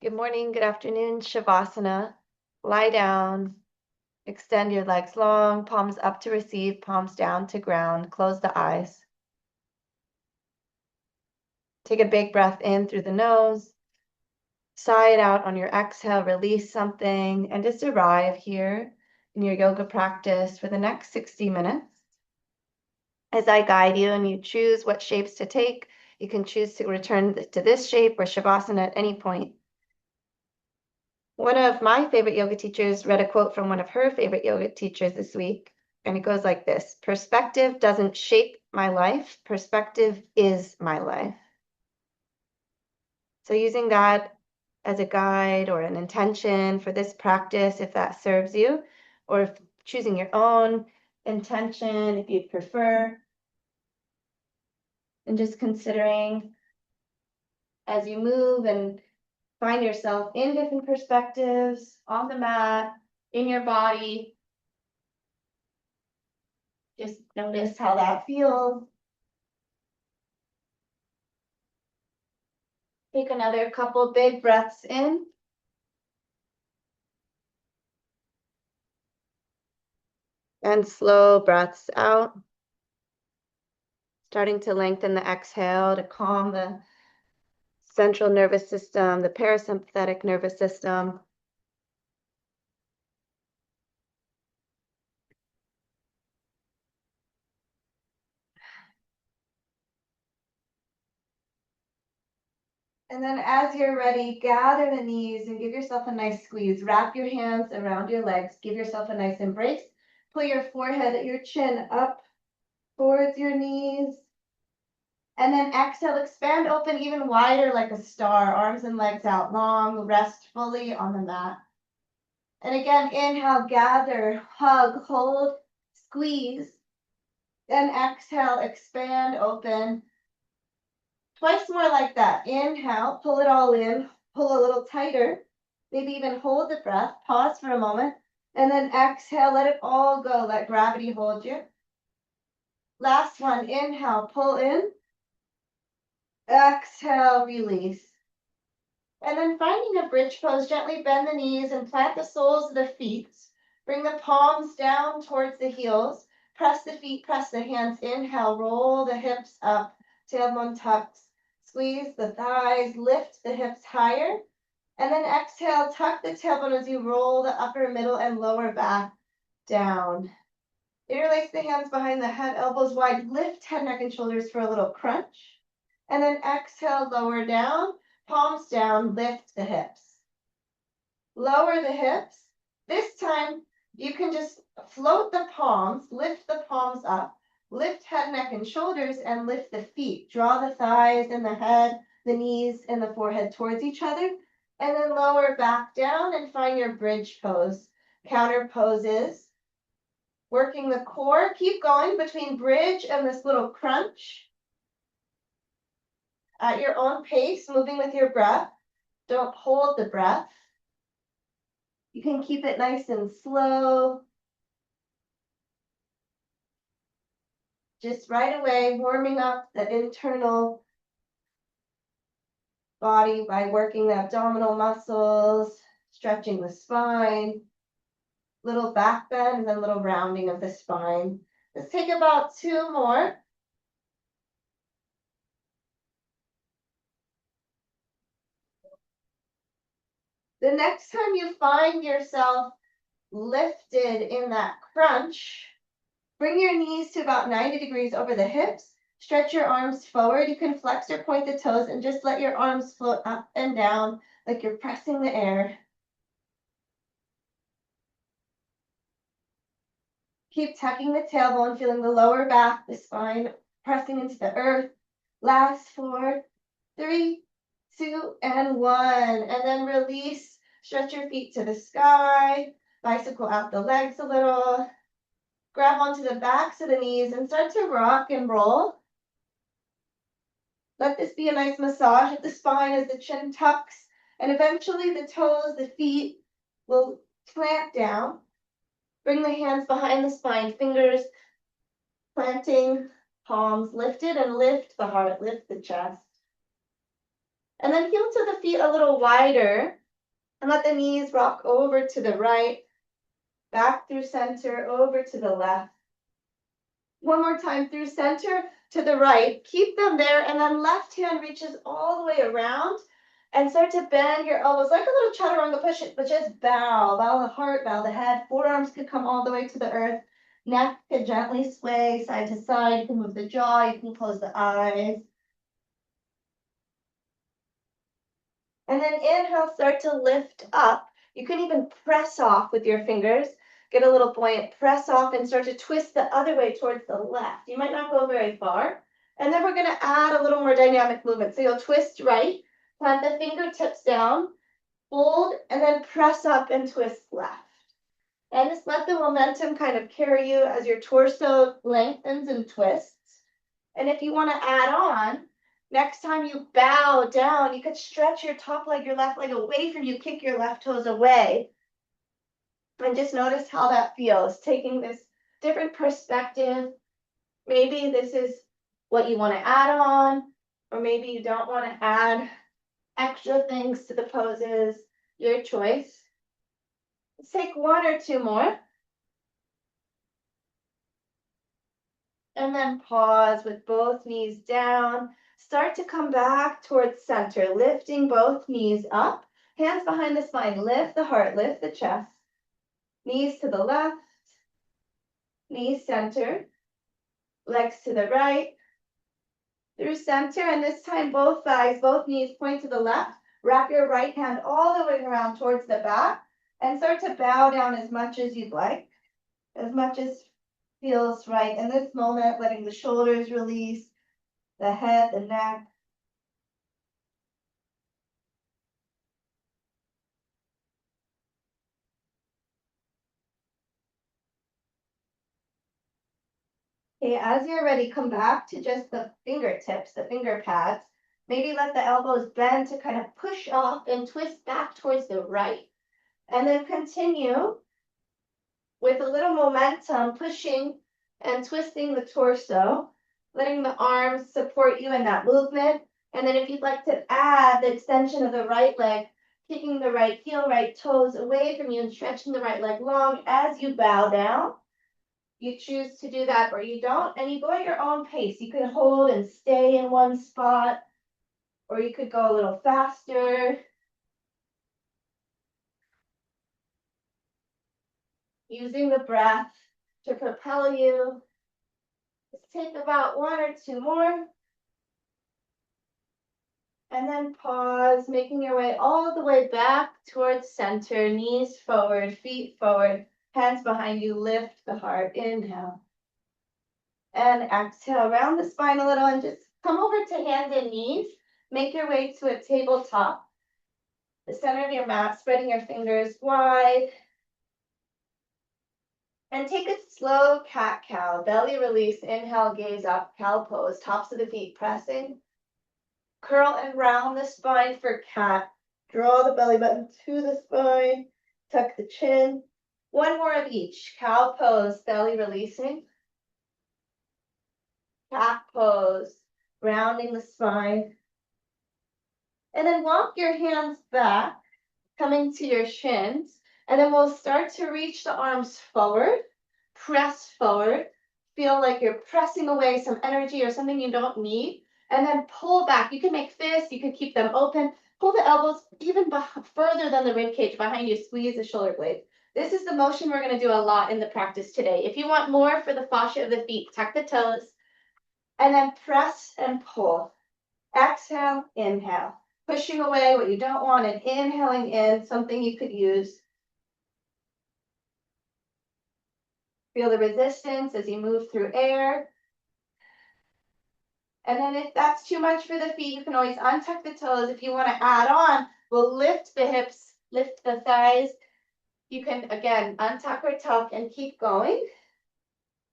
Good morning, good afternoon, Shavasana. Lie down, extend your legs long, palms up to receive, palms down to ground. Close the eyes. Take a big breath in through the nose. Sigh it out on your exhale, release something, and just arrive here in your yoga practice for the next 60 minutes. As I guide you and you choose what shapes to take, you can choose to return to this shape or Shavasana at any point. One of my favorite yoga teachers read a quote from one of her favorite yoga teachers this week, and it goes like this: perspective doesn't shape my life, perspective is my life. So using that as a guide or an intention for this practice, if that serves you, or if choosing your own intention, if you'd prefer, and just considering as you move and find yourself in different perspectives, on the mat, in your body. Just notice how that feels. Take another couple big breaths in. And slow breaths out. Starting to lengthen the exhale to calm the central nervous system, the parasympathetic nervous system. And then as you're ready, gather the knees and give yourself a nice squeeze. Wrap your hands around your legs. Give yourself a nice embrace. Pull your forehead, your chin up towards your knees. And then exhale, expand, open even wider like a star. Arms and legs out long. Rest fully on the mat. And again, inhale, gather, hug, hold, squeeze. Then exhale, expand, open. Twice more like that. Inhale, pull it all in, pull a little tighter. Maybe even hold the breath, pause for a moment. And then exhale, let it all go. Let gravity hold you. Last one, inhale, pull in. Exhale, release. And then finding a bridge pose, gently bend the knees and plant the soles of the feet. Bring the palms down towards the heels. Press the feet, press the hands. Inhale, roll the hips up. Tailbone tucks. Squeeze the thighs, lift the hips higher. And then exhale, tuck the tailbone as you roll the upper, middle, and lower back down. Interlace the hands behind the head, elbows wide. Lift head, neck, and shoulders for a little crunch. And then exhale, lower down. Palms down, lift the hips. Lower the hips. This time, you can just float the palms, lift the palms up, lift head, neck, and shoulders, and lift the feet. Draw the thighs and the head, the knees, and the forehead towards each other. And then lower back down and find your bridge pose. Counter poses. Working the core. Keep going between bridge and this little crunch. At your own pace, moving with your breath. Don't hold the breath. You can keep it nice and slow. Just right away, warming up the internal body by working the abdominal muscles, stretching the spine, little back bend, and then little rounding of the spine. Let's take about 2 more. The next time you find yourself lifted in that crunch, bring your knees to about 90 degrees over the hips. Stretch your arms forward. You can flex or point the toes and just let your arms float up and down like you're pressing the air. Keep tucking the tailbone, feeling the lower back, the spine pressing into the earth. Last 4, 3, 2, and 1. And then release. Stretch your feet to the sky. Bicycle out the legs a little. Grab onto the backs of the knees and start to rock and roll. Let this be a nice massage of the spine as the chin tucks. And eventually the toes, the feet will clamp down. Bring the hands behind the spine, fingers planting, palms lifted, and lift the heart, lift the chest. And then heel to the feet a little wider and let the knees rock over to the right, back through center, over to the left. One more time through center to the right. Keep them there, and then left hand reaches all the way around and start to bend your elbows like a little chaturanga push it, but just bow the heart, bow the head. Forearms could come all the way to the earth. Neck could gently sway side to side. You can move the jaw, you can close the eyes. And then inhale, start to lift up. You can even press off with your fingers. Get a little buoyant, press off and start to twist the other way towards the left. You might not go very far. And then we're gonna add a little more dynamic movement. So you'll twist right, plant the fingertips down, hold, and then press up and twist left. And just let the momentum kind of carry you as your torso lengthens and twists. And if you wanna add on, next time you bow down, you could stretch your top leg, your left leg away from you, kick your left toes away. And just notice how that feels, taking this different perspective. Maybe this is what you want to add on, or maybe you don't want to add extra things to the poses, your choice. Let's take one or two more. And then pause with both knees down. Start to come back towards center, lifting both knees up, hands behind the spine, lift the heart, lift the chest. Knees to the left, knees center, legs to the right, through center, and this time both thighs, both knees point to the left. Wrap your right hand all the way around towards the back and start to bow down as much as you'd like, as much as feels right in this moment, letting the shoulders release, the head, the neck. Okay, as you're ready, come back to just the fingertips, the finger pads. Maybe let the elbows bend to kind of push off and twist back towards the right. And then continue with a little momentum, pushing and twisting the torso, letting the arms support you in that movement. And then if you'd like to add the extension of the right leg, kicking the right heel, right toes away from you and stretching the right leg long as you bow down. You choose to do that or you don't, and you go at your own pace. You could hold and stay in one spot, or you could go a little faster. Using the breath to propel you. Let's take about one or two more. And then pause, making your way all the way back towards center, knees forward, feet forward, hands behind you, lift the heart, inhale. And exhale, round the spine a little and just come over to hands and knees. Make your way to a tabletop. The center of your mat, spreading your fingers wide. And take a slow cat-cow, belly release, inhale, gaze up, cow pose, tops of the feet pressing. Curl and round the spine for cat. Draw the belly button to the spine, tuck the chin. One more of each, cow pose, belly releasing. Cat pose, rounding the spine. And then walk your hands back, coming to your shins. And then we'll start to reach the arms forward, press forward. Feel like you're pressing away some energy or something you don't need. And then pull back. You can make fists, you can keep them open. Pull the elbows even further than the rib cage behind you. Squeeze the shoulder blades. This is the motion we're going to do a lot in the practice today. If you want more for the fascia of the feet, tuck the toes. And then press and pull. Exhale, inhale. Pushing away what you don't want and inhaling in something you could use. Feel the resistance as you move through air. And then if that's too much for the feet, you can always untuck the toes. If you want to add on, we'll lift the hips, lift the thighs. You can, again, untuck or tuck and keep going.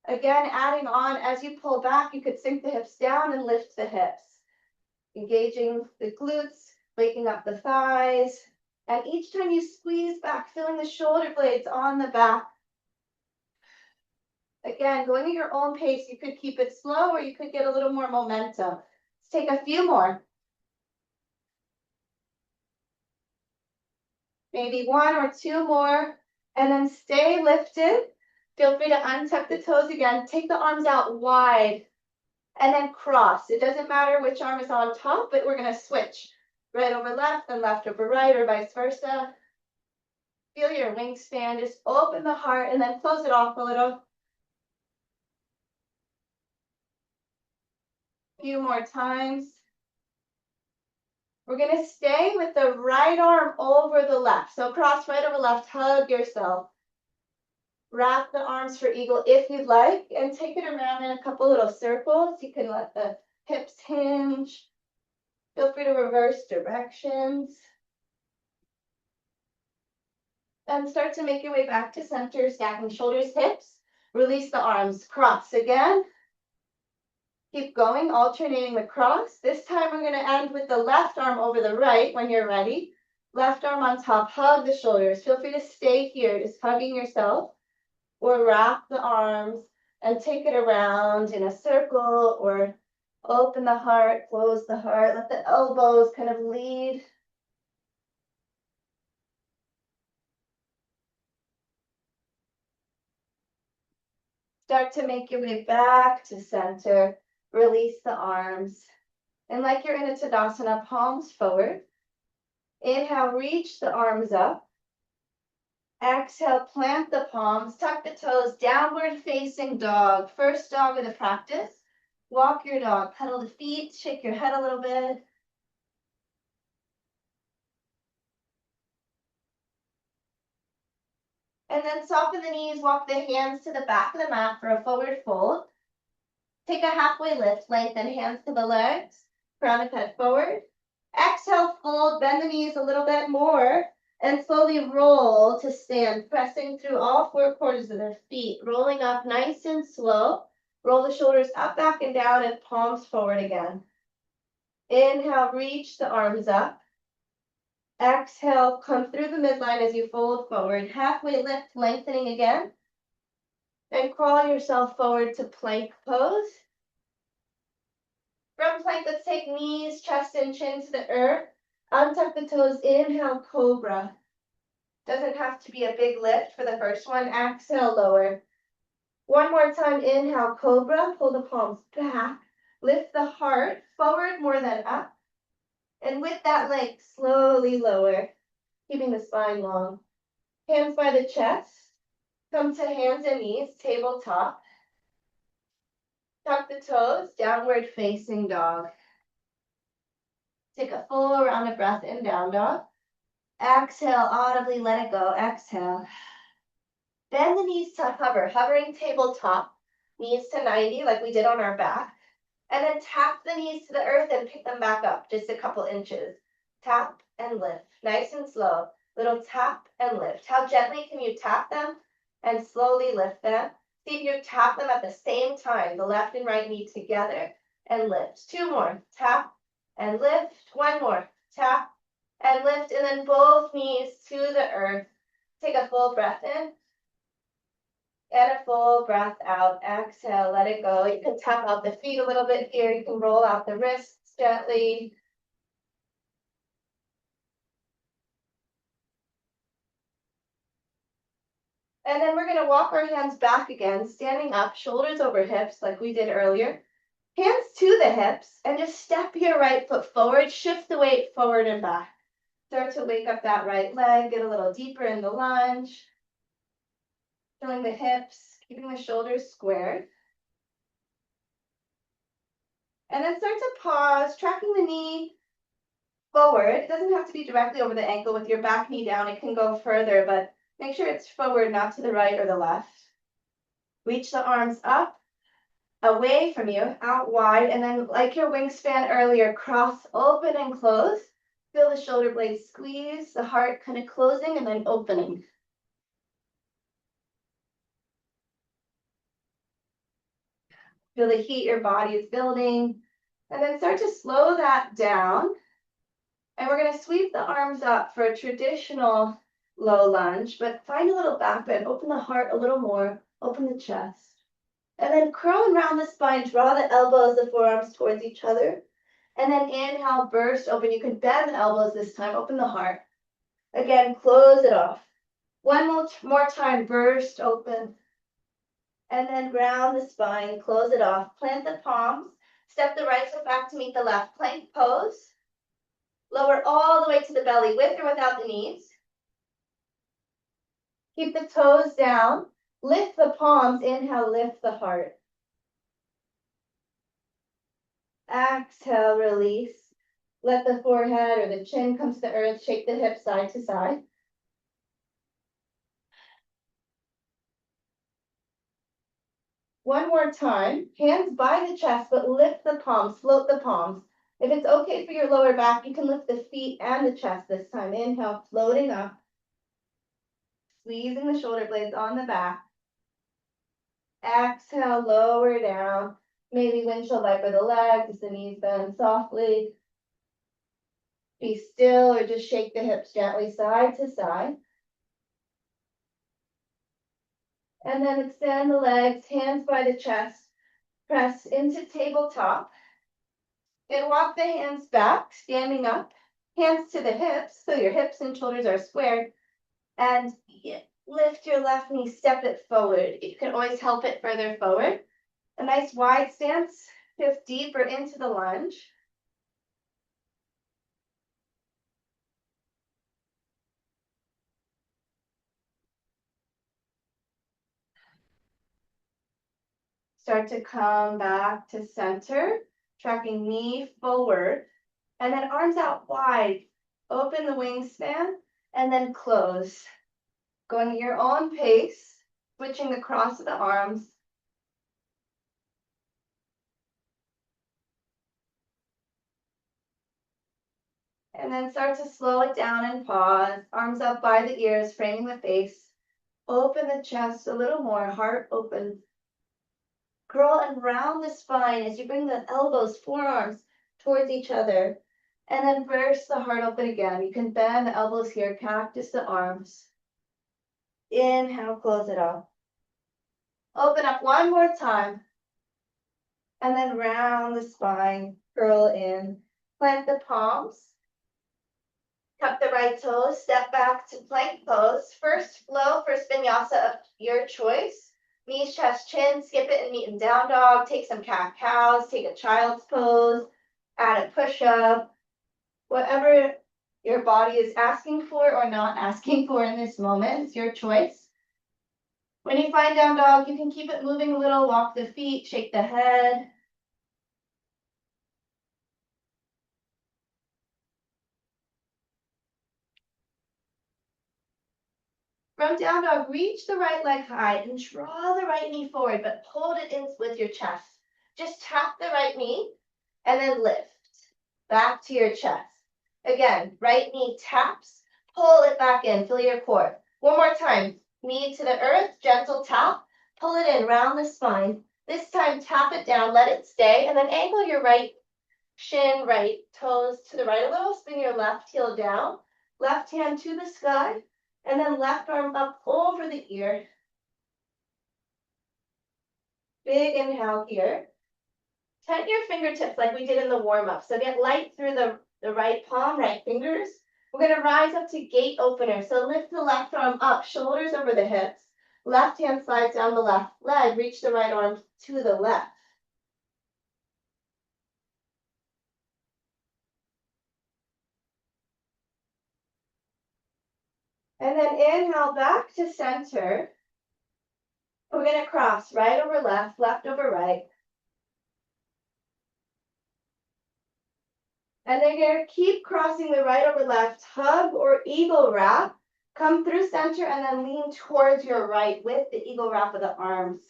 Again, adding on, as you pull back, you could sink the hips down and lift the hips. Engaging the glutes, waking up the thighs. And each time you squeeze back, feeling the shoulder blades on the back. Again, going at your own pace, you could keep it slow or you could get a little more momentum. Let's take a few more. Maybe 1 or 2 more, and then stay lifted. Feel free to untuck the toes again. Take the arms out wide, and then cross. It doesn't matter which arm is on top, but we're going to switch. Right over left, then left over right, or vice versa. Feel your wingspan. Just open the heart, and then close it off a little. A few more times. We're going to stay with the right arm over the left. So cross right over left, hug yourself. Wrap the arms for eagle if you'd like, and take it around in a couple little circles. You can let the hips hinge. Feel free to reverse directions. And start to make your way back to center, stacking shoulders, hips. Release the arms, cross again. Keep going, alternating the cross. This time we're going to end with the left arm over the right when you're ready. Left arm on top, hug the shoulders. Feel free to stay here, just hugging yourself. Or wrap the arms and take it around in a circle, or open the heart, close the heart. Let the elbows kind of lead. Start to make your way back to center. Release the arms. And like you're in a Tadasana, palms forward. Inhale, reach the arms up. Exhale, plant the palms, tuck the toes, downward facing dog. First dog of the practice. Walk your dog, pedal the feet, shake your head a little bit. And then soften the knees, walk the hands to the back of the mat for a forward fold. Take a halfway lift, lengthen hands to the legs, crown of head forward. Exhale, fold, bend the knees a little bit more, and slowly roll to stand, pressing through all 4 quarters of their feet, rolling up nice and slow. Roll the shoulders up, back, and down, and palms forward again. Inhale, reach the arms up. Exhale, come through the midline as you fold forward. Halfway lift, lengthening again. And crawl yourself forward to plank pose. From plank, let's take knees, chest, and chin to the earth. Untuck the toes, inhale, cobra. Doesn't have to be a big lift for the first one. Exhale, lower. One more time, inhale, cobra. Pull the palms back. Lift the heart forward more than up. And with that leg, slowly lower, keeping the spine long. Hands by the chest. Come to hands and knees, tabletop. Tuck the toes, downward facing dog. Take a full round of breath in, down dog. Exhale, audibly let it go. Exhale. Bend the knees to hover, hovering tabletop. Knees to 90 like we did on our back. And then tap the knees to the earth and pick them back up just a couple inches. Tap and lift, nice and slow. Little tap and lift. How gently can you tap them and slowly lift them? See if you tap them at the same time, the left and right knee together, and lift. 2 more. Tap and lift. 1 more. Tap and lift. And then both knees to the earth. Take a full breath in. And a full breath out. Exhale, let it go. You can tap out the feet a little bit here. You can roll out the wrists gently. And then we're going to walk our hands back again, standing up, shoulders over hips like we did earlier. Hands to the hips, and just step your right foot forward. Shift the weight forward and back. Start to wake up that right leg. Get a little deeper in the lunge. Filling the hips, keeping the shoulders squared. And then start to pause, tracking the knee forward. It doesn't have to be directly over the ankle with your back knee down. It can go further, but make sure it's forward, not to the right or the left. Reach the arms up, away from you, out wide, and then like your wingspan earlier, cross open and close. Feel the shoulder blades squeeze, the heart kind of closing and then opening. Feel the heat your body is building. And then start to slow that down. And we're going to sweep the arms up for a traditional low lunge, but find a little back bend. Open the heart a little more. Open the chest. And then curl around the spine. Draw the elbows, the forearms towards each other. And then inhale, burst open. You can bend the elbows this time. Open the heart. Again, close it off. One more time, burst open. And then ground the spine, close it off. Plant the palms, step the right foot back to meet the left. Plank pose. Lower all the way to the belly, with or without the knees. Keep the toes down. Lift the palms, inhale, lift the heart. Exhale, release. Let the forehead or the chin come to the earth, shake the hips side to side. One more time, hands by the chest, but lift the palms, float the palms. If it's okay for your lower back, you can lift the feet and the chest this time. Inhale, floating up. Squeezing the shoulder blades on the back. Exhale, lower down. Maybe windshield wiper the legs, the knees bend softly. Be still or just shake the hips gently side to side. And then extend the legs, hands by the chest. Press into tabletop. And walk the hands back, standing up. Hands to the hips, so your hips and shoulders are squared. And lift your left knee, step it forward. You can always help it further forward. A nice wide stance, shift deeper into the lunge. Start to come back to center, tracking knee forward, and then arms out wide. Open the wingspan, and then close. Going at your own pace, switching the cross of the arms. And then start to slow it down and pause. Arms up by the ears, framing the face. Open the chest a little more, heart open. Curl and round the spine as you bring the elbows, forearms towards each other. And then burst the heart open again. You can bend the elbows here, cactus the arms. Inhale, close it off. Open up one more time. And then round the spine, curl in. Plant the palms. Tuck the right toes, step back to plank pose. First flow, first vinyasa of your choice. Knees, chest, chin, skip it and meet in down dog. Take some cat cows, take a child's pose, add a push-up. Whatever your body is asking for or not asking for in this moment, it's your choice. When you find down dog, you can keep it moving a little, walk the feet, shake the head. From down dog, reach the right leg high and draw the right knee forward, but hold it in with your chest. Just tap the right knee and then lift back to your chest. Again, right knee taps, pull it back in, feel your core. One more time, knee to the earth, gentle tap, pull it in, round the spine. This time, tap it down, let it stay, and then angle your right shin, right toes to the right a little, spin your left heel down, left hand to the sky, and then left arm up over the ear. Big inhale here. Tighten your fingertips like we did in the warm-up. So get light through the right palm, right fingers. We're going to rise up to gate opener. So lift the left arm up, shoulders over the hips. Left hand slides down the left leg. Reach the right arm to the left. And then inhale back to center. We're going to cross right over left, left over right. And then you're going to keep crossing the right over left, hug or eagle wrap. Come through center and then lean towards your right with the eagle wrap of the arms.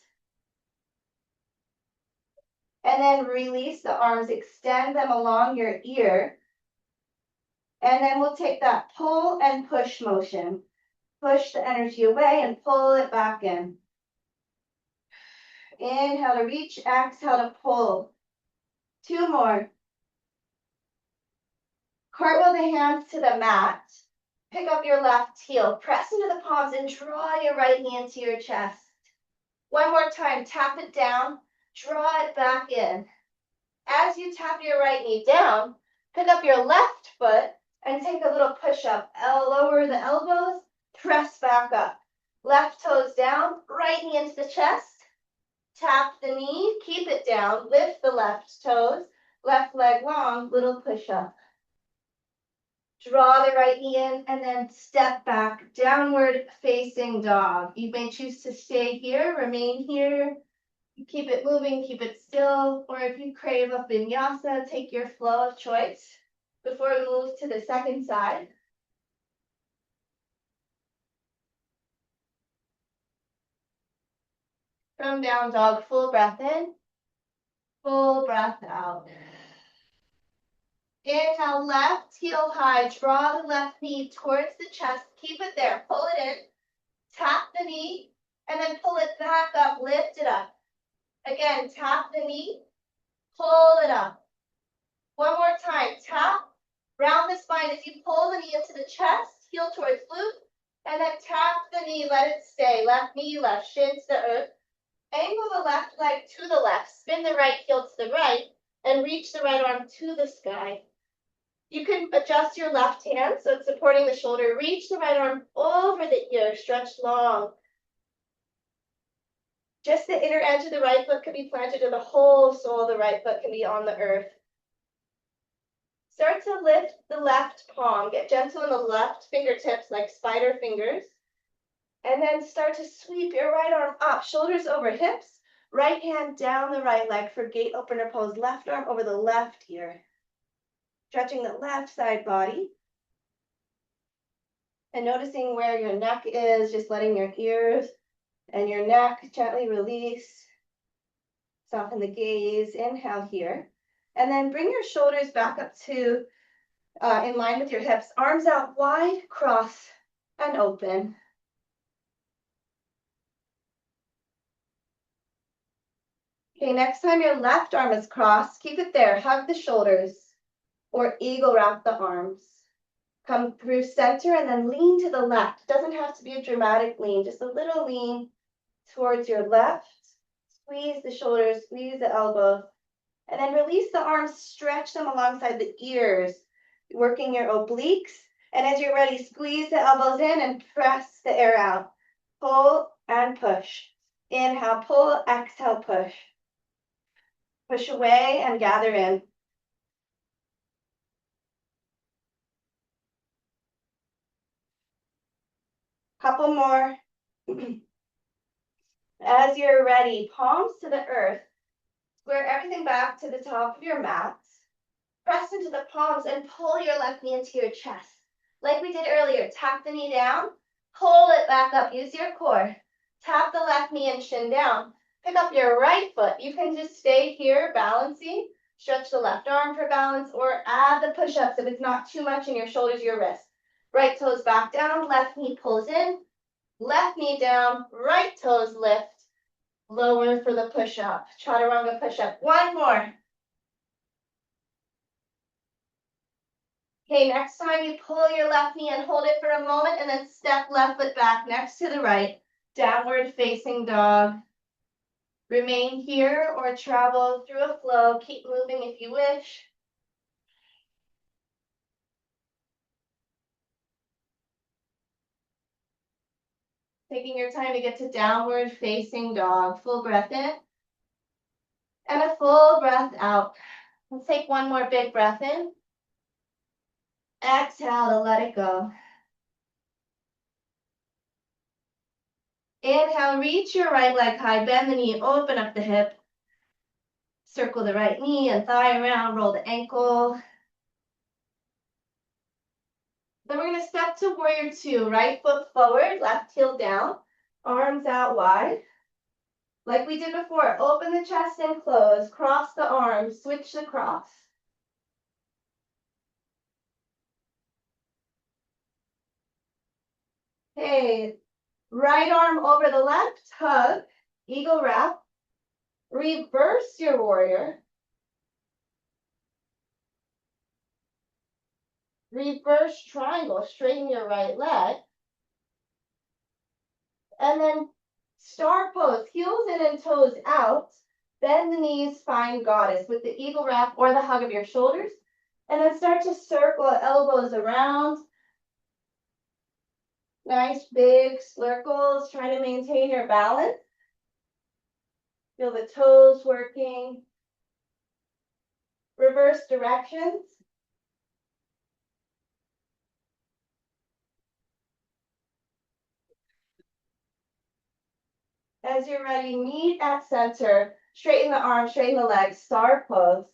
And then release the arms, extend them along your ear. And then we'll take that pull and push motion. Push the energy away and pull it back in. Inhale to reach, exhale to pull. Two more. Cartwheel the hands to the mat. Pick up your left heel, press into the palms and draw your right knee into your chest. One more time, tap it down, draw it back in. As you tap your right knee down, pick up your left foot, And take a little push up. Lower the elbows, press back up. Left toes down, right knee into the chest. Tap the knee, keep it down, lift the left toes, left leg long, little push up. Draw the right knee in and then step back, downward facing dog. You may choose to stay here, remain here, keep it moving, keep it still, or if you crave a vinyasa, take your flow of choice before we move to the second side. From down dog, full breath in, full breath out. Inhale, left heel high, draw the left knee towards the chest, keep it there, pull it in, tap the knee, and then pull it back up, lift it up. Again, tap the knee, pull it up. One more time, tap, round the spine as you pull the knee into the chest, heel towards glute, and then tap the knee, let it stay. Left knee, left shin to the earth. Angle the left leg to the left, spin the right heel to the right, and reach the right arm to the sky. You can adjust your left hand so it's supporting the shoulder. Reach the right arm over the ear, stretch long. Just the inner edge of the right foot can be planted, or the whole sole of the right foot can be on the earth. Start to lift the left palm. Get gentle in the left fingertips like spider fingers. And then start to sweep your right arm up, shoulders over hips. Right hand down the right leg for gate opener pose. Left arm over the left ear. Stretching the left side body. And noticing where your neck is, just letting your ears and your neck gently release. Soften the gaze. Inhale here. And then bring your shoulders back up to in line with your hips. Arms out wide, cross, and open. Okay, next time your left arm is crossed, keep it there. Hug the shoulders or eagle wrap the arms. Come through center and then lean to the left. It doesn't have to be a dramatic lean, just a little lean towards your left. Squeeze the shoulders, squeeze the elbows, and then release the arms, stretch them alongside the ears, working your obliques. And as you're ready, squeeze the elbows in and press the air out. Pull and push. Inhale, pull, exhale, push. Push away and gather in. Couple more. As you're ready, palms to the earth. Square everything back to the top of your mat. Press into the palms and pull your left knee into your chest. Like we did earlier, tap the knee down, pull it back up, use your core. Tap the left knee and shin down. Pick up your right foot. You can just stay here balancing. Stretch the left arm for balance or add the push-ups if it's not too much in your shoulders, your wrists. Right toes back down, left knee pulls in, left knee down, right toes lift. Lower for the push-up. Chaturanga push-up. One more. Okay, next time you pull your left knee and hold it for a moment and then step left foot back next to the right. Downward facing dog. Remain here or travel through a flow. Keep moving if you wish. Taking your time to get to downward facing dog. Full breath in. And a full breath out. Let's take one more big breath in. Exhale to let it go. Inhale, reach your right leg high, bend the knee, open up the hip. Circle the right knee and thigh around, roll the ankle. Then we're going to step to warrior two. Right foot forward, left heel down, arms out wide. Like we did before, open the chest and close, cross the arms, switch the cross. Okay, right arm over the left, hug, eagle wrap. Reverse your warrior. Reverse triangle, straighten your right leg. And then star pose, heels in and toes out. Bend the knees, find goddess with the eagle wrap or the hug of your shoulders. And then start to circle elbows around. Nice big circles. Try to maintain your balance. Feel the toes working. Reverse directions. As you're ready, meet at center. Straighten the arms, straighten the legs, star pose.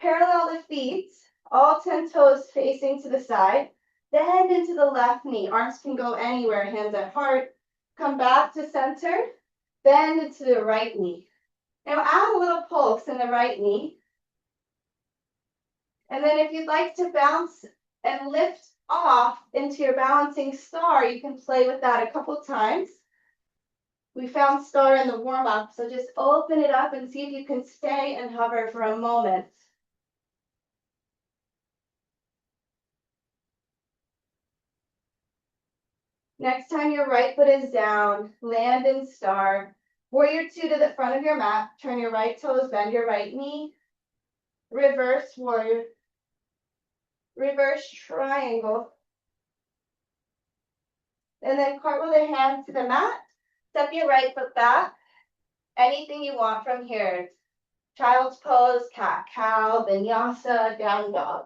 Parallel the feet, all 10 toes facing to the side. Bend into the left knee. Arms can go anywhere, hands at heart. Come back to center. Bend into the right knee. Now add a little pulse in the right knee. And then if you'd like to bounce and lift off into your balancing star, you can play with that a couple times. We found star in the warm-up, so just open it up and see if you can stay and hover for a moment. Next time your right foot is down, land in star. Warrior 2 to the front of your mat. Turn your right toes, bend your right knee. Reverse warrior. Reverse triangle. And then cartwheel the hands to the mat. Step your right foot back. Anything you want from here. Child's pose, cat cow, vinyasa, down dog.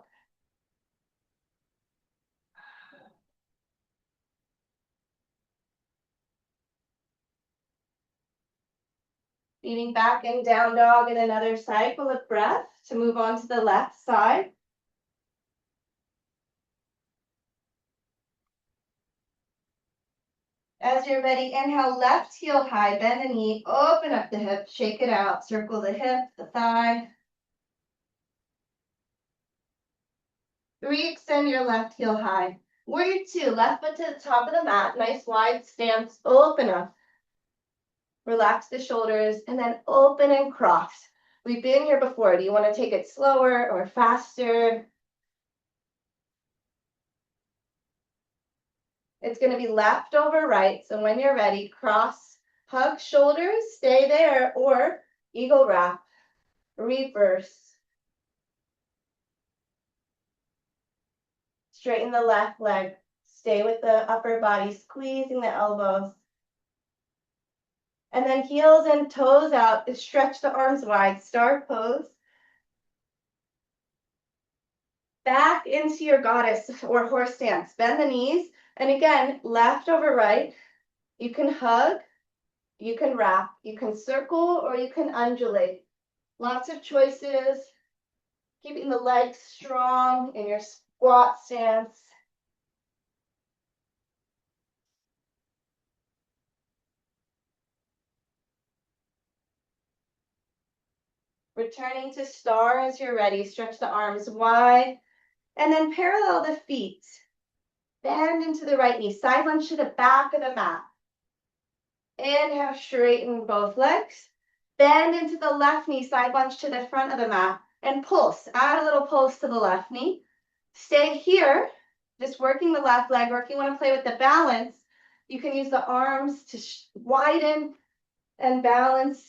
Leaning back and down dog in another cycle of breath to move on to the left side. As you're ready, inhale, left heel high, bend the knee, open up the hip, shake it out, circle the hip, the thigh. Re-extend your left heel high. Warrior 2, left foot to the top of the mat, nice wide stance, open up. Relax the shoulders, and then open and cross. We've been here before. Do you want to take it slower or faster? It's going to be left over right. So when you're ready, cross, hug shoulders, stay there, or eagle wrap, reverse. Straighten the left leg. Stay with the upper body, squeezing the elbows. And then heels and toes out. Stretch the arms wide. Star pose. Back into your goddess or horse stance. Bend the knees. And again, left over right. You can hug. You can wrap. You can circle or you can undulate. Lots of choices. Keeping the legs strong in your squat stance. Returning to star as you're ready. Stretch the arms wide. And then parallel the feet. Bend into the right knee. Side lunge to the back of the mat. Inhale, straighten both legs. Bend into the left knee. Side lunge to the front of the mat. And pulse. Add a little pulse to the left knee. Stay here. Just working the left leg. Or if you want to play with the balance, you can use the arms to widen and balance.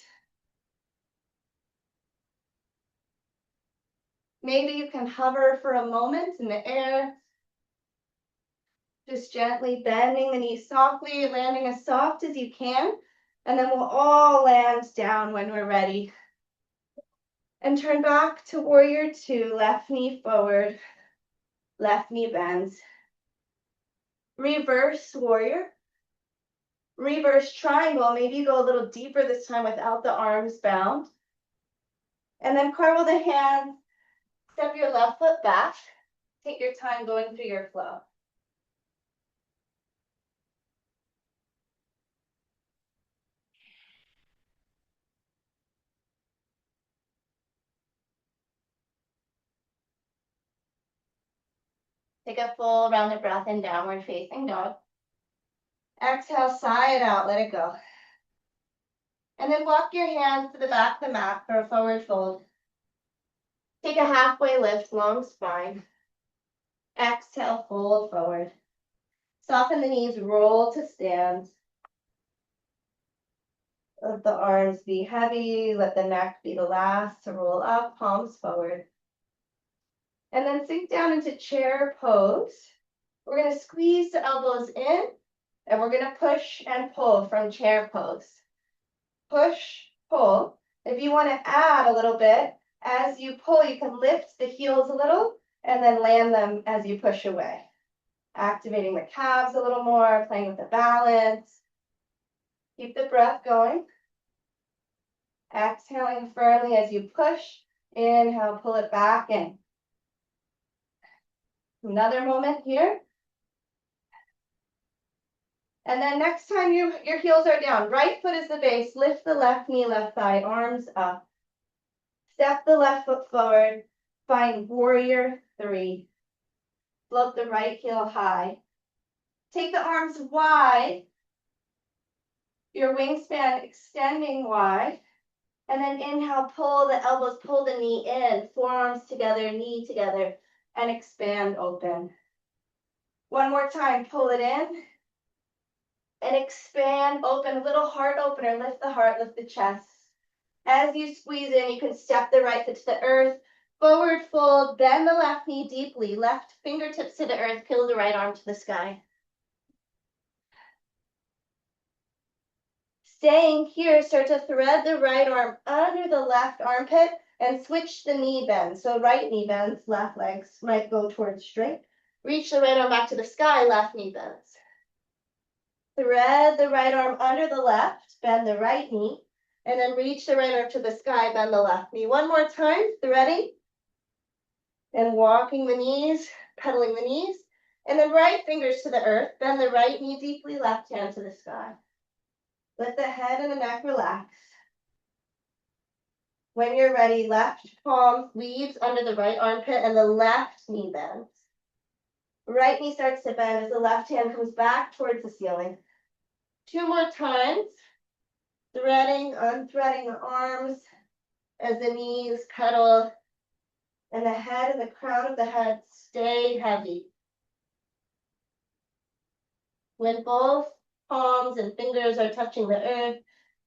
Maybe you can hover for a moment in the air. Just gently bending the knees softly, landing as soft as you can. And then we'll all land down when we're ready. And turn back to warrior 2, left knee forward, left knee bends. Reverse warrior. Reverse triangle. Maybe you go a little deeper this time without the arms bound. And then cartwheel the hands. Step your left foot back. Take your time going through your flow. Take a full rounded breath in downward facing dog. Exhale, sigh it out, let it go. And then walk your hands to the back of the mat for a forward fold. Take a halfway lift, long spine. Exhale, fold forward. Soften the knees, roll to stand. Let the arms be heavy, let the neck be the last to roll up, palms forward. And then sink down into chair pose. We're going to squeeze the elbows in, and we're going to push and pull from chair pose. Push, pull. If you want to add a little bit, as you pull, you can lift the heels a little and then land them as you push away. Activating the calves a little more, playing with the balance. Keep the breath going. Exhaling firmly as you push. Inhale, pull it back in. Another moment here. And then next time your heels are down, right foot is the base, lift the left knee, left thigh, arms up. Step the left foot forward, find warrior 3. Float the right heel high. Take the arms wide, your wingspan extending wide. And then inhale, pull the elbows, pull the knee in, forearms together, knee together, and expand open. One more time, pull it in. And expand, open, little heart opener, lift the heart, lift the chest. As you squeeze in, you can step the right foot to the earth, forward fold, bend the left knee deeply, left fingertips to the earth, peel the right arm to the sky. Staying here, start to thread the right arm under the left armpit and switch the knee bend. So right knee bends, left legs might go towards straight. Reach the right arm back to the sky, left knee bends. Thread the right arm under the left, bend the right knee, and then reach the right arm to the sky, bend the left knee. One more time, threading, and walking the knees, pedaling the knees, and then right fingers to the earth, bend the right knee deeply, left hand to the sky. Let the head and the neck relax. When you're ready, left palm weaves under the right armpit and the left knee bends. Right knee starts to bend as the left hand comes back towards the ceiling. 2 more times. Threading, unthreading the arms as the knees pedal, and the head and the crown of the head stay heavy. When both palms and fingers are touching the earth,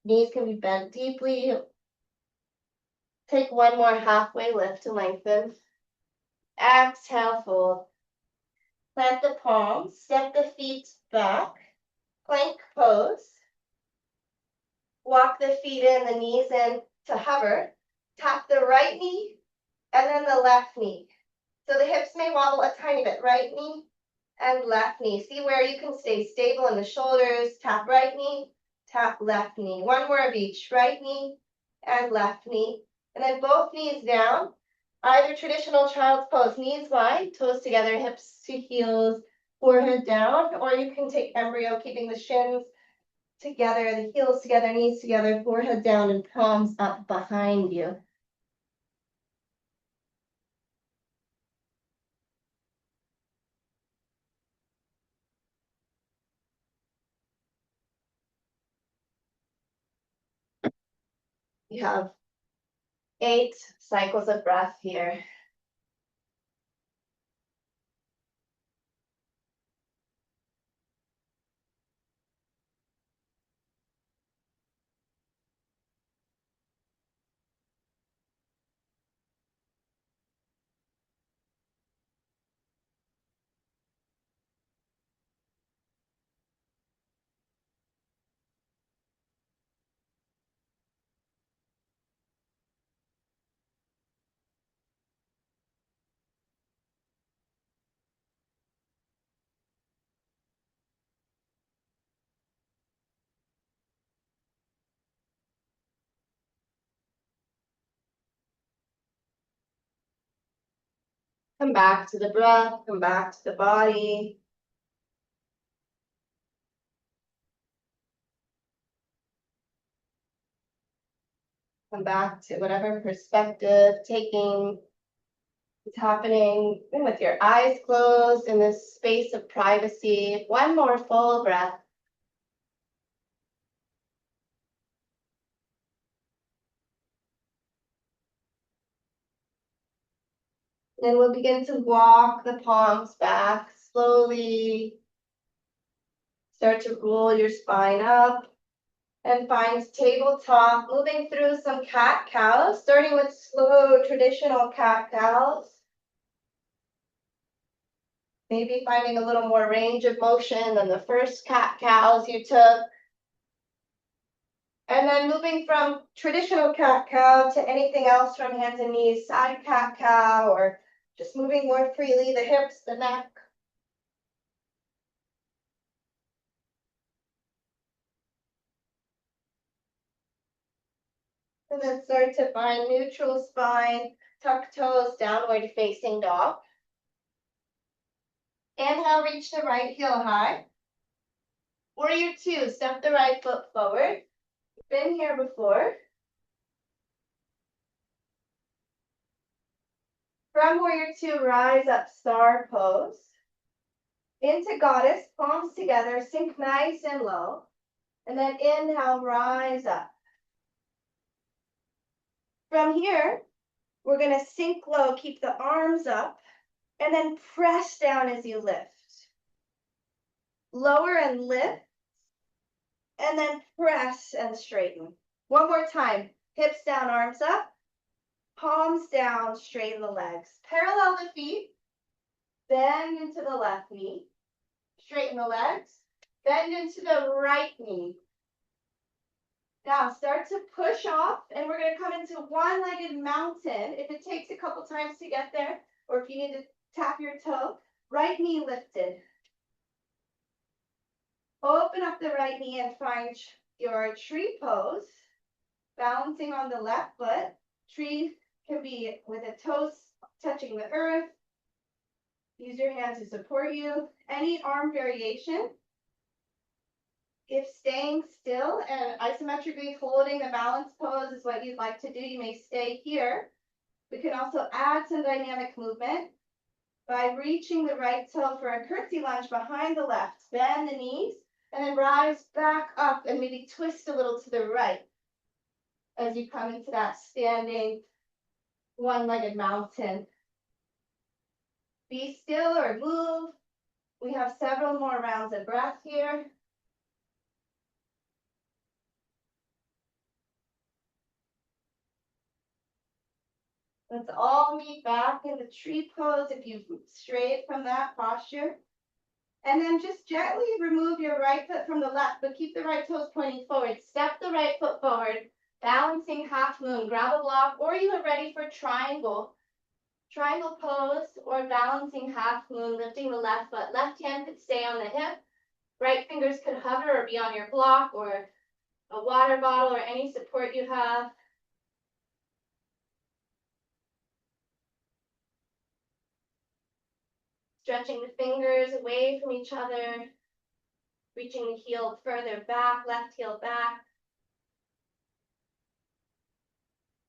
knees can be bent deeply. Take one more halfway lift to lengthen. Exhale, fold. Plant the palms, step the feet back, plank pose. Walk the feet in, the knees in to hover. Tap the right knee and then the left knee. So the hips may wobble a tiny bit, right knee and left knee. See where you can stay stable in the shoulders. Tap right knee, tap left knee. One more of each, right knee and left knee. And then both knees down. Either traditional child's pose, knees wide, toes together, hips to heels, forehead down, or you can take embryo, keeping the shins together, the heels together, knees together, forehead down, and palms up behind you. You have 8 cycles of breath here. Come back to the breath, come back to the body. Come back to whatever perspective, taking is happening with your eyes closed in this space of privacy. One more full breath. Then we'll begin to walk the palms back slowly. Start to roll your spine up and find tabletop, moving through some cat-cows, starting with slow traditional cat-cows. Maybe finding a little more range of motion than the first cat-cows you took. And then moving from traditional cat-cow to anything else from hands and knees, side cat-cow, or just moving more freely, the hips, the neck. And then start to find neutral spine, tuck toes, downward facing dog. Inhale, reach the right heel high. Warrior two, step the right foot forward. Been here before. From warrior two, rise up, star pose. Into goddess, palms together, sink nice and low. And then inhale, rise up. From here, we're going to sink low, keep the arms up, and then press down as you lift. Lower and lift, and then press and straighten. One more time. Hips down, arms up, palms down, straighten the legs. Parallel the feet, bend into the left knee, straighten the legs, bend into the right knee. Now start to push off, and we're going to come into one-legged mountain. If it takes a couple times to get there, or if you need to tap your toe, right knee lifted. Open up the right knee and find your tree pose, balancing on the left foot. Tree can be with the toes touching the earth. Use your hands to support you. Any arm variation. If staying still and isometrically holding the balance pose is what you'd like to do, you may stay here. We can also add some dynamic movement by reaching the right toe for a curtsy lunge behind the left. Bend the knees and then rise back up and maybe twist a little to the right as you come into that standing one-legged mountain. Be still or move. We have several more rounds of breath here. Let's all meet back in the tree pose if you've strayed from that posture. And then just gently remove your right foot from the left, but keep the right toes pointing forward. Step the right foot forward, balancing half moon. Grab a block, or you are ready for triangle. Triangle pose or balancing half moon, lifting the left foot. Left hand could stay on the hip. Right fingers could hover or be on your block or a water bottle or any support you have. Stretching the fingers away from each other, reaching the heel further back, left heel back.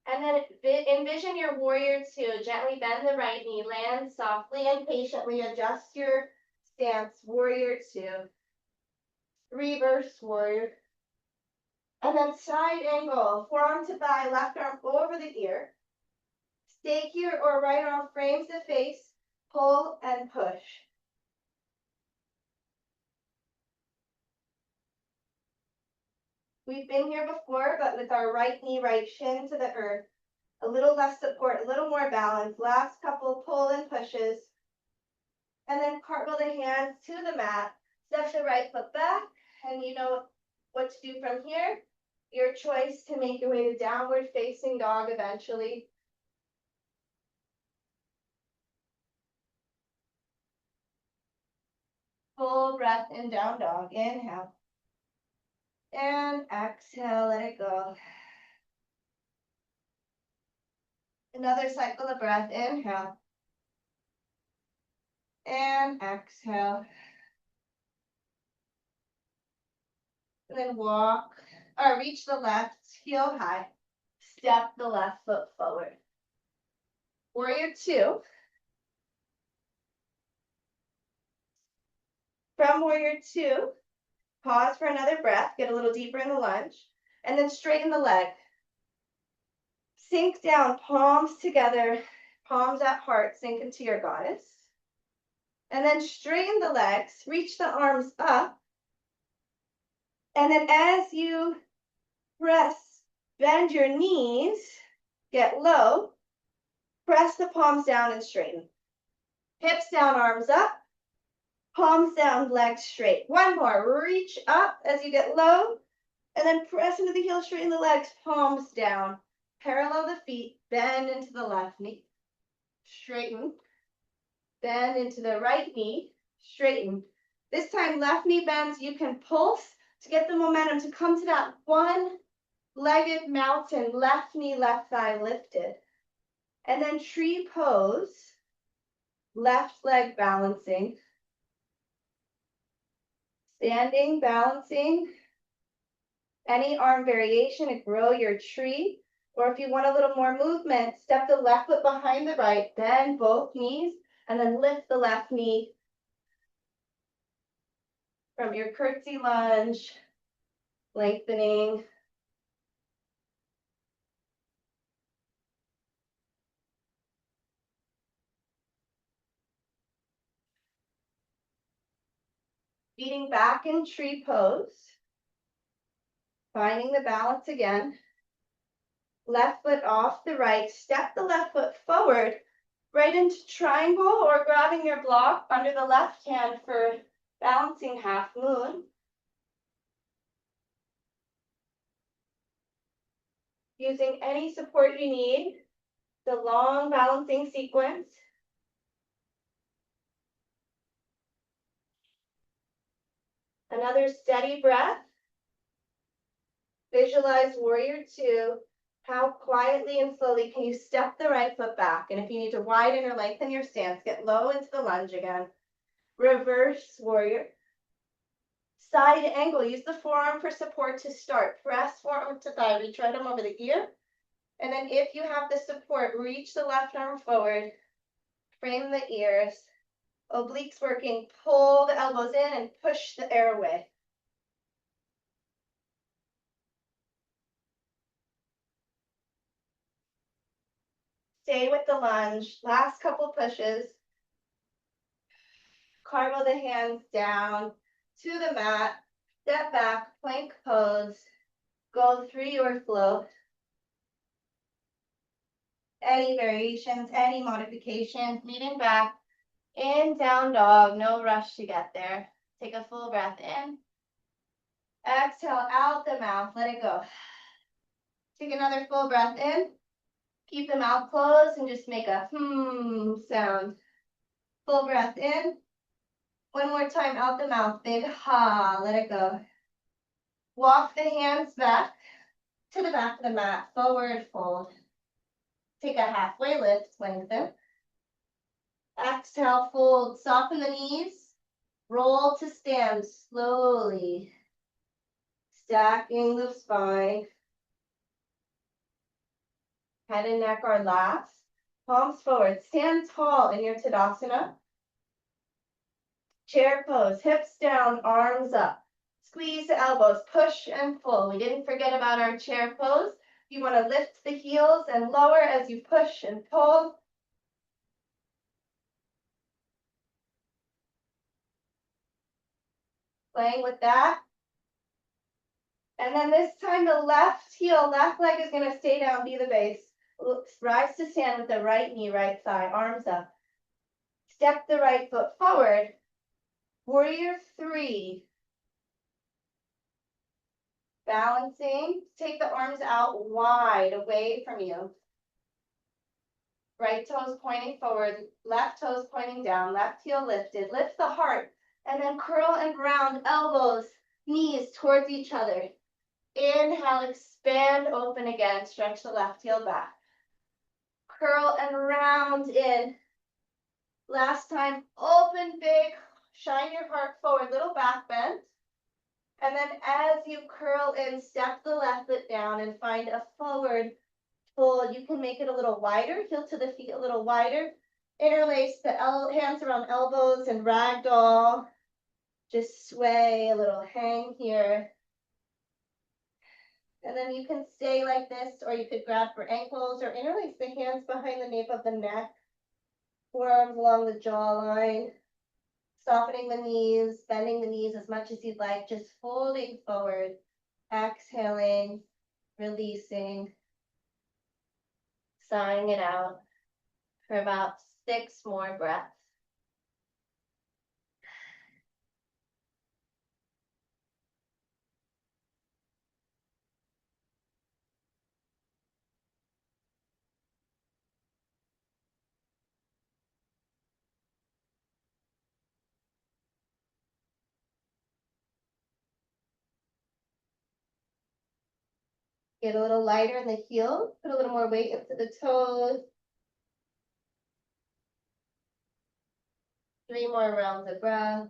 And then envision your warrior two. Gently bend the right knee, land softly and patiently, adjust your stance, warrior two. Reverse warrior. And then side angle, forearm to thigh, left arm over the ear. Stay here or right arm frames the face, pull and push. We've been here before, but with our right knee, right shin to the earth. A little less support, a little more balance. Last couple pull and pushes. And then cartwheel the hands to the mat. Step the right foot back, and you know what to do from here. Your choice to make your way to downward facing dog eventually. Full breath in down dog. Inhale. And exhale, let it go. Another cycle of breath. Inhale. And exhale. And then walk, or reach the left, heel high. Step the left foot forward. Warrior two. From warrior two, pause for another breath, get a little deeper in the lunge, and then straighten the leg. Sink down, palms together, palms at heart, sink into your goddess. And then straighten the legs, reach the arms up. And then as you press, bend your knees, get low, press the palms down and straighten. Hips down, arms up, Palms down, legs straight. One more. Reach up as you get low, and then press into the heels, straighten the legs, palms down. Parallel the feet, bend into the left knee. Straighten. Bend into the right knee. Straighten. This time, left knee bends. You can pulse to get the momentum to come to that one-legged mountain, left knee, left thigh lifted. And then tree pose, left leg balancing. Standing, balancing. Any arm variation to grow your tree. Or if you want a little more movement, step the left foot behind the right, bend both knees, and then lift the left knee from your curtsy lunge, lengthening. Feeding back in tree pose. Finding the balance again. Left foot off the right, step the left foot forward, right into triangle or grabbing your block under the left hand for balancing half moon. Using any support you need, the long balancing sequence. Another steady breath. Visualize warrior two. How quietly and slowly can you step the right foot back? And if you need to widen or lengthen your stance, get low into the lunge again. Reverse warrior. Side angle. Use the forearm for support to start. Press forearm to thigh. Reach right arm over the ear. And then if you have the support, reach the left arm forward. Frame the ears. Obliques working. Pull the elbows in and push the air away. Stay with the lunge. Last couple pushes. Cartwheel the hands down to the mat. Step back, plank pose. Go through your flow. Any variations, any modifications, leaning back. In down dog, no rush to get there. Take a full breath in. Exhale out the mouth, let it go. Take another full breath in. Keep the mouth closed and just make a sound. Full breath in. One more time out the mouth, big ha, let it go. Walk the hands back to the back of the mat, forward fold. Take a halfway lift, lengthen. Exhale, fold, soften the knees. Roll to stand slowly. Stacking the spine. Head and neck are last. Palms forward. Stand tall in your Tadasana. Chair pose. Hips down, arms up. Squeeze the elbows. Push and pull. We didn't forget about our chair pose. You want to lift the heels and lower as you push and pull. Playing with that. And then this time the left heel, left leg is going to stay down, be the base. Rise to stand with the right knee, right thigh, arms up. Step the right foot forward. Warrior three. Balancing. Take the arms out wide away from you. Right toes pointing forward, left toes pointing down, left heel lifted. Lift the heart. And then curl and ground, elbows, knees towards each other. Inhale, expand, open again. Stretch the left heel back. Curl and round in. Last time, open big, shine your heart forward, little back bend. And then as you curl in, step the left foot down and find a forward fold. You can make it a little wider, heel to the feet a little wider. Interlace the hands around elbows and ragdoll. Just sway, a little hang here. And then you can stay like this, or you could grab for ankles or interlace the hands behind the nape of the neck. Forearms along the jawline. Softening the knees, bending the knees as much as you'd like, just folding forward. Exhaling, releasing. Sighing it out for about 6 more breaths. Get a little lighter in the heels, put a little more weight into the toes. 3 more rounds of breath.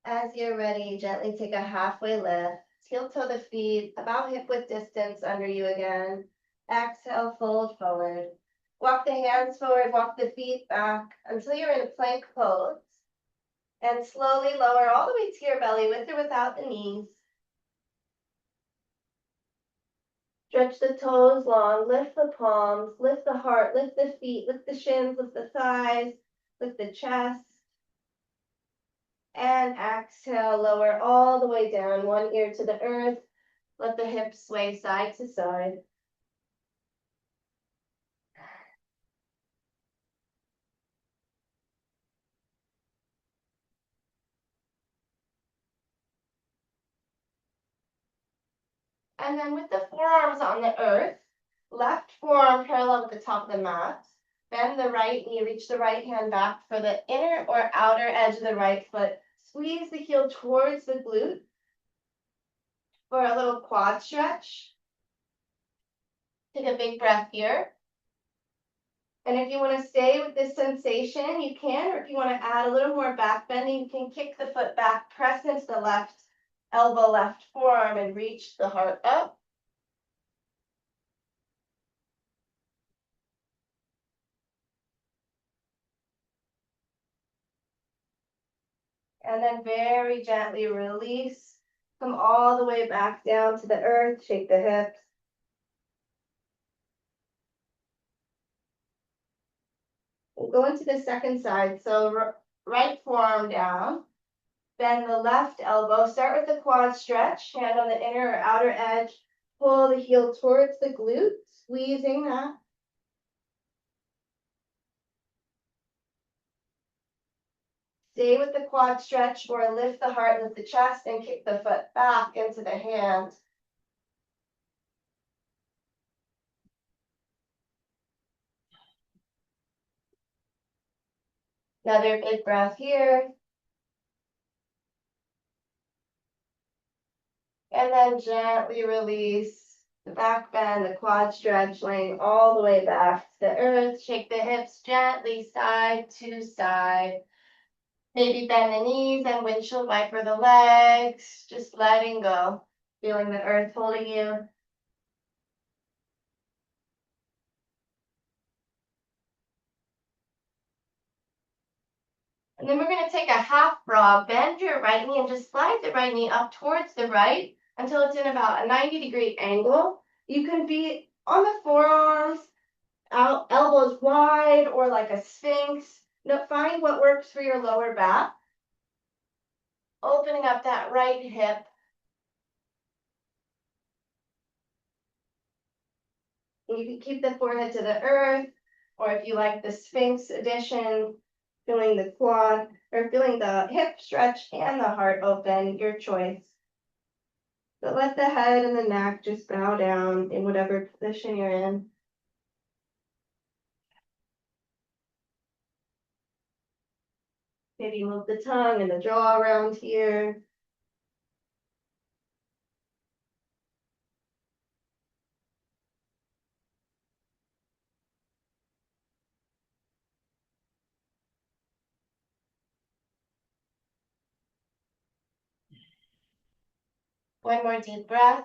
As you're ready, gently take a halfway lift. Heel toe the feet, about hip width distance under you again. Exhale, fold forward. Walk the hands forward, walk the feet back until you're in a plank pose. And slowly lower all the way to your belly with or without the knees. Stretch the toes long, lift the palms, lift the heart, lift the feet, lift the shins, lift the thighs, lift the chest. And exhale, lower all the way down, one ear to the earth. Let the hips sway side to side. And then with the forearms on the earth, left forearm parallel with the top of the mat. Bend the right knee, reach the right hand back for the inner or outer edge of the right foot. Squeeze the heel towards the glute for a little quad stretch. Take a big breath here. And if you want to stay with this sensation, you can, or if you want to add a little more back bending, you can kick the foot back, press into the left elbow, left forearm, and reach the heart up. And then very gently release. Come all the way back down to the earth, shake the hips. We'll go into the second side. So right forearm down. Bend the left elbow. Start with the quad stretch. Hand on the inner or outer edge. Pull the heel towards the glute, squeezing that. Stay with the quad stretch or lift the heart, lift the chest, and kick the foot back into the hand. Another big breath here. And then gently release the back bend, the quad stretch, laying all the way back to the earth. Shake the hips gently side to side. Maybe bend the knees and windshield wiper the legs. Just letting go. Feeling the earth holding you. And then we're going to take a half frog, bend your right knee and just slide the right knee up towards the right until it's in about a 90-degree angle. You can be on the forearms, out, elbows wide, or like a sphinx. Now find what works for your lower back. Opening up that right hip. You can keep the forehead to the earth, or if you like the sphinx edition, feeling the quad, or feeling the hip stretch and the heart open, your choice. But let the head and the neck just bow down in whatever position you're in. Maybe move the tongue and the jaw around here. One more deep breath.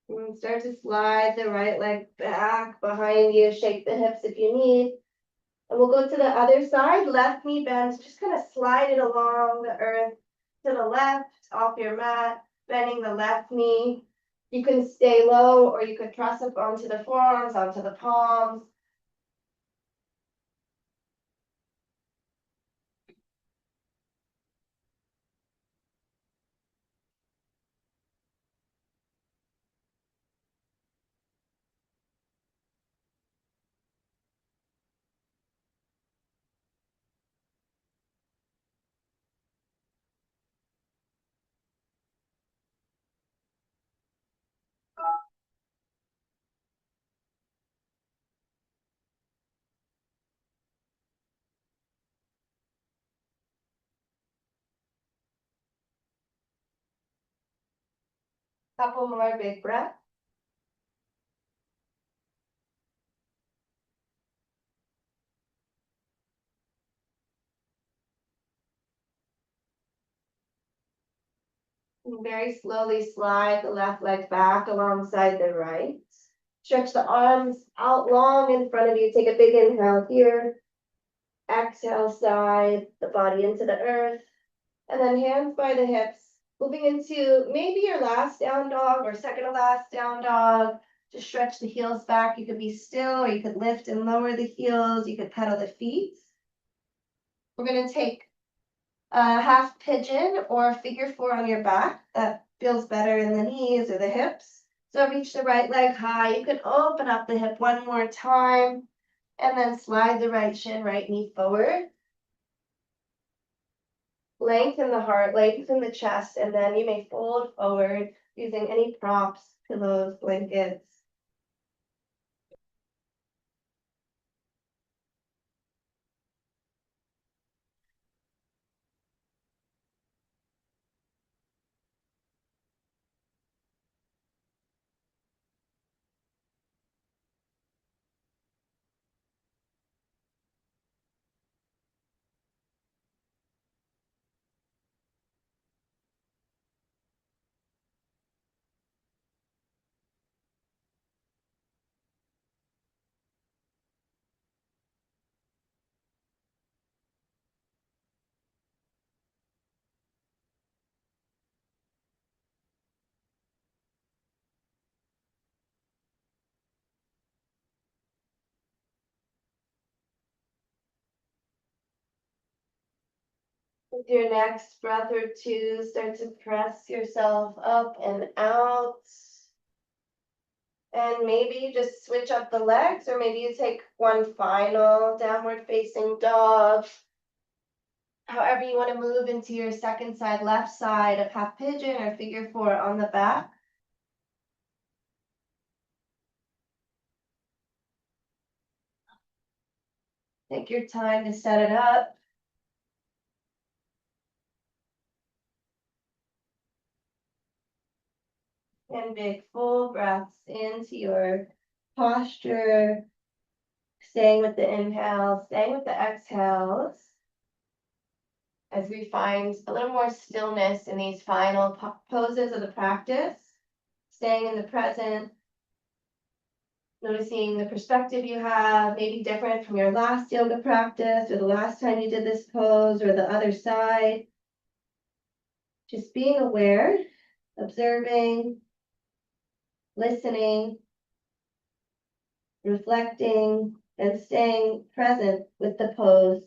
And start to slide the right leg back behind you. Shake the hips if you need. And we'll go to the other side. Left knee bends. Just kind of slide it along the earth to the left, off your mat, bending the left knee. You can stay low or you could press up onto the forearms, onto the palms. Couple more big breaths. And very slowly slide the left leg back alongside the right. Stretch the arms out long in front of you. Take a big inhale here. Exhale, slide the body into the earth. And then hands by the hips. Moving into maybe your last down dog or second to last down dog. Just stretch the heels back. You could be still or you could lift and lower the heels. You could pedal the feet. We're going to take a half pigeon or figure four on your back. That feels better in the knees or the hips. So reach the right leg high. You can open up the hip one more time and then slide the right shin, right knee forward. Lengthen the heart, lengthen the chest, and then you may fold forward using any props, pillows, blankets. With your next breath or two, start to press yourself up and out. And maybe you just switch up the legs, or maybe you take one final downward facing dog. However you want to move into your second side, left side of half pigeon or figure four on the back. Take your time to set it up. And big full breaths into your posture. Staying with the inhale, staying with the exhales. As we find a little more stillness in these final poses of the practice. Staying in the present. Noticing the perspective you have, maybe different from your last yoga practice or the last time you did this pose or the other side. Just being aware, observing, listening, reflecting, and staying present with the pose.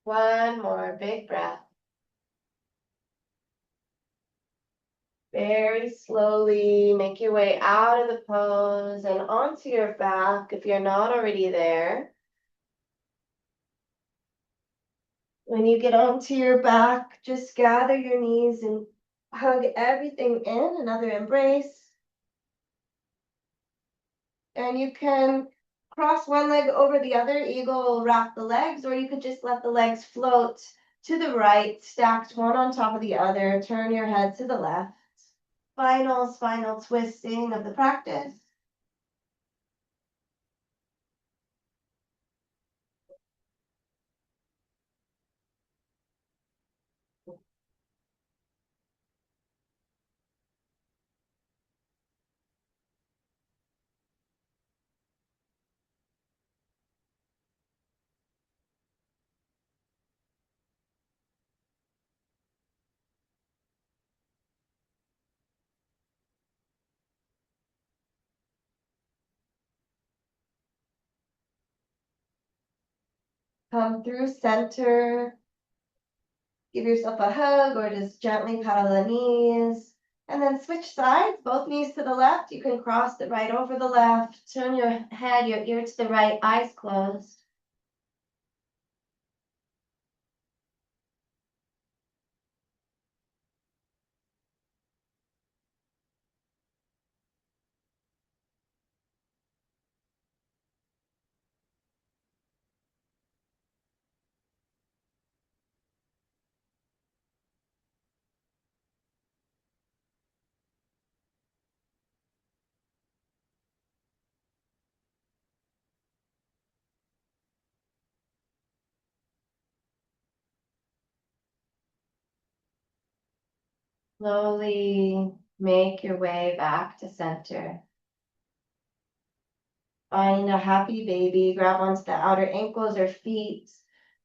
One more big breath. Very slowly make your way out of the pose and onto your back if you're not already there. When you get onto your back, just gather your knees and hug everything in, another embrace. And you can cross one leg over the other, eagle, wrap the legs, or you could just let the legs float to the right, stacked one on top of the other. Turn your head to the left. Final spinal twisting of the practice. Come through center. Give yourself a hug or just gently paddle the knees. And then switch sides, both knees to the left. You can cross the right over the left. Turn your head, your ear to the right, eyes closed. Slowly make your way back to center. Find a happy baby. Grab onto the outer ankles or feet.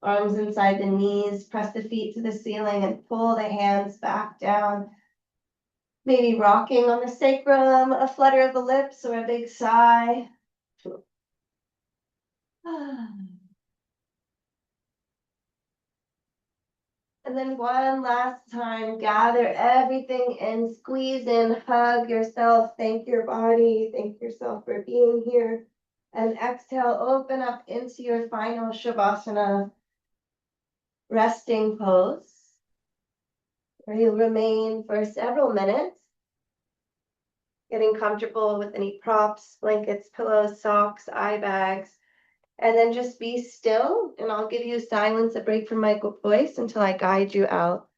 Arms inside the knees. Press the feet to the ceiling and pull the hands back down. Maybe rocking on the sacrum, a flutter of the lips or a big sigh. And then one last time, gather everything in, squeeze in, hug yourself, thank your body, thank yourself for being here. And exhale, open up into your final Shavasana resting pose, where you'll remain for several minutes, getting comfortable with any props, blankets, pillows, socks, eye bags, and then just be still, and I'll give you silence, a break from my voice until I guide you out.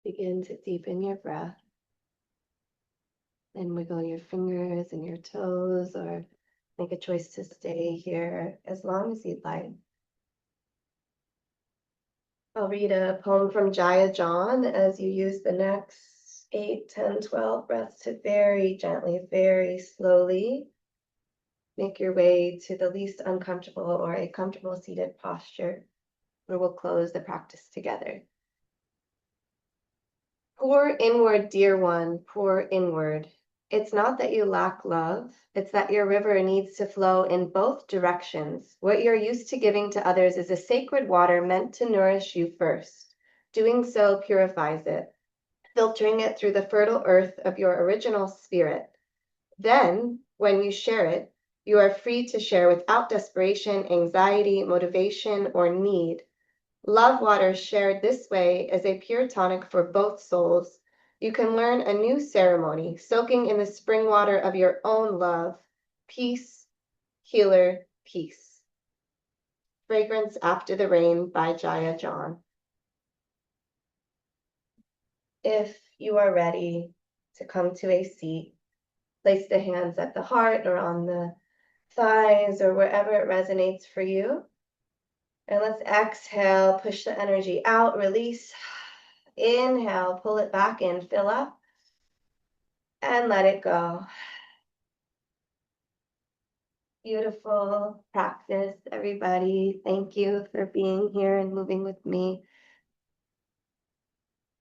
Begin to deepen your breath. And wiggle your fingers and your toes, or make a choice to stay here as long as you'd like. I'll read a poem from Jaiya John as you use the next 8, 10, 12 breaths to very gently, very slowly make your way to the least uncomfortable or a comfortable seated posture, where we'll close the practice together. Pour inward, dear one, pour inward. It's not that you lack love, it's that your river needs to flow in both directions. What you're used to giving to others is a sacred water meant to nourish you first. Doing so purifies it, filtering it through the fertile earth of your original spirit. Then, when you share it, you are free to share without desperation, anxiety, motivation, or need. Love water shared this way is a pure tonic for both souls. You can learn a new ceremony, soaking in the spring water of your own love. Peace, healer, peace. Fragrance After the Rain by Jaiya John. If you are ready to come to a seat, place the hands at the heart or on the thighs or wherever it resonates for you. And let's exhale, push the energy out, release. Inhale, pull it back in, fill up, and let it go. Beautiful practice, everybody. Thank you for being here and moving with me.